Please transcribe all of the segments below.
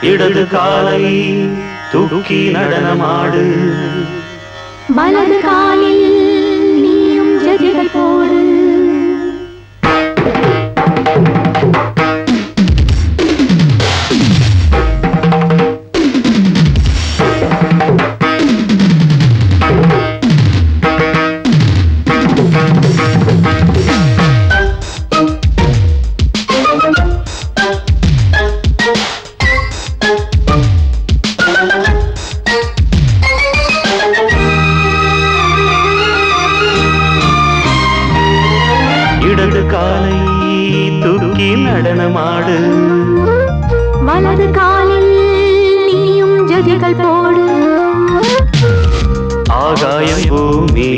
இடது காலை தூக்கி நடனமாடு வலது காலில் நீயும் ஜதிகள் போடு இடது காலை தூக்கி நடனமாடு வலது காலில் நீயும் ஜதிகள் போடு ஆகாயம் பூமி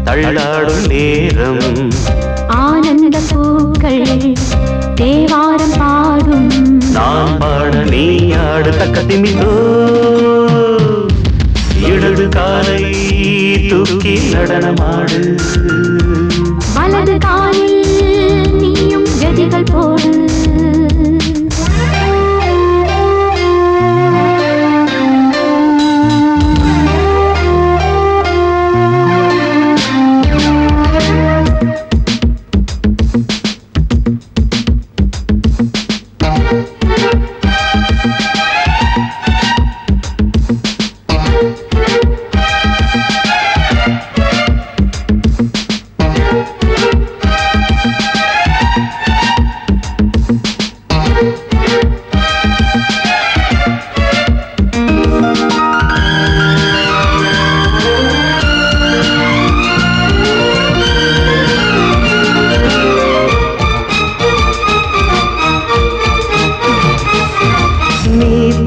தள்ளாடும் நேரம் ஆனந்த பூக்கள் தேவாரம் பாடும் நான் பாட நீ ஆடு தக்க திமிதோ இடது காலை தூக்கி நடனமாடு வலது காலில் நீயும் ஜதிகள் போடு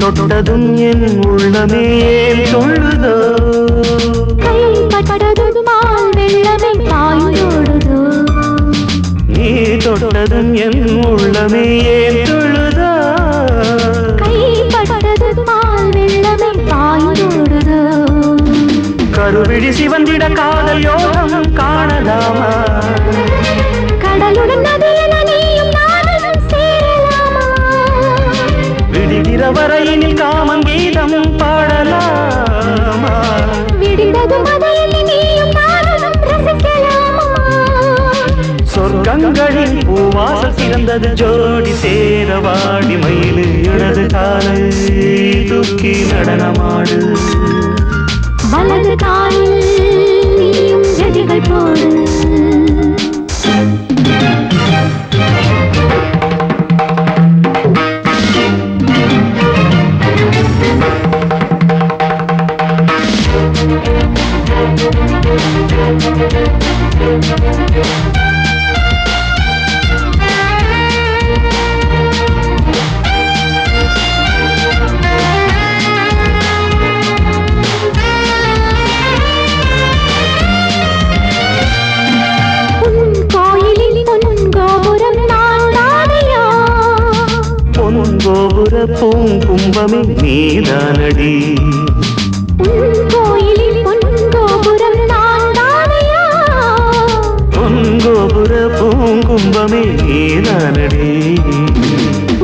தொட்டதும் என் உள்ளமே சொல்லுதோ கைப்பட்டதும் மால் வெள்ளமே பாயோடுதோ நீ தொட்டதும் என் உள்ளமே சொல்லுதோ கைப்பட்டதும் மால் வெள்ளமே பாயோடுதோ கருவிழி சிவந்திட காதல் யோகம் காணலாமா கடலுடன் நதியில நீயும் நானும் சேரலாமா விடுகிற வரையினில் காமன் கீதம் பாடலாமா விடிந்தது மதையில் நீயும் நானும் ரசிக்கலாமா சொர்க்கங்களில் பூவாசல் சிறந்தது ஜோடி சேர வாடி மயிலு இடது காலை தூக்கி நடனமாடு வலது காலில் நீயும் ஜதிகள் போடு கோபுர பூங்கும்பமே நீதானடி கோயிலில் பொன்கோபுரம் நான் தானையா பொன்கோபுர பூங்கும்பமே நீதானடி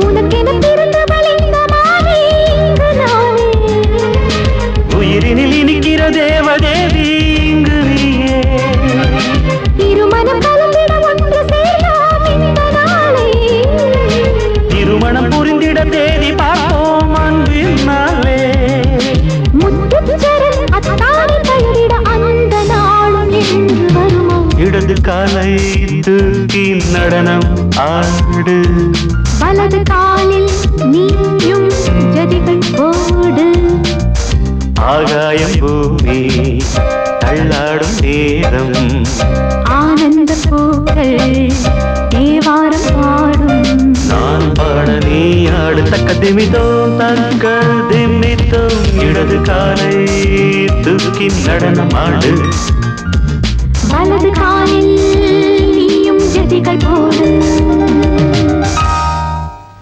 உனக்கென பிறந்தவள் இந்த மாறி இங்கு நானே உயிரினில் இனிக்கிற தேவதேவி இங்கு நீயே இருமனம் கலந்திட ஒன்று சேரலாம் இந்த நாளே திருமணம் புரிந்திட தேதி பார்ப்போம் அன்பினாலே முத்துச்சரன் அத்தானி பெயரிட அந்த நாளும் என்று வருமோ இடது காலை தூக்கி நடனம் ஆடு வலது காலில் நீயும் ஜதிகள் போடு ஆகாயம் பூமி தள்ளாடும் நேரம் ஆனந்த பூக்கள் தேவாரம் பாடும் நான் பாட நீ ஆடு தக்க திமிதோம் தக்க திமித்தோம் இடது காலை தூக்கி நடனமாடு வலது காலில் நீயும் ஜதிகள் போடு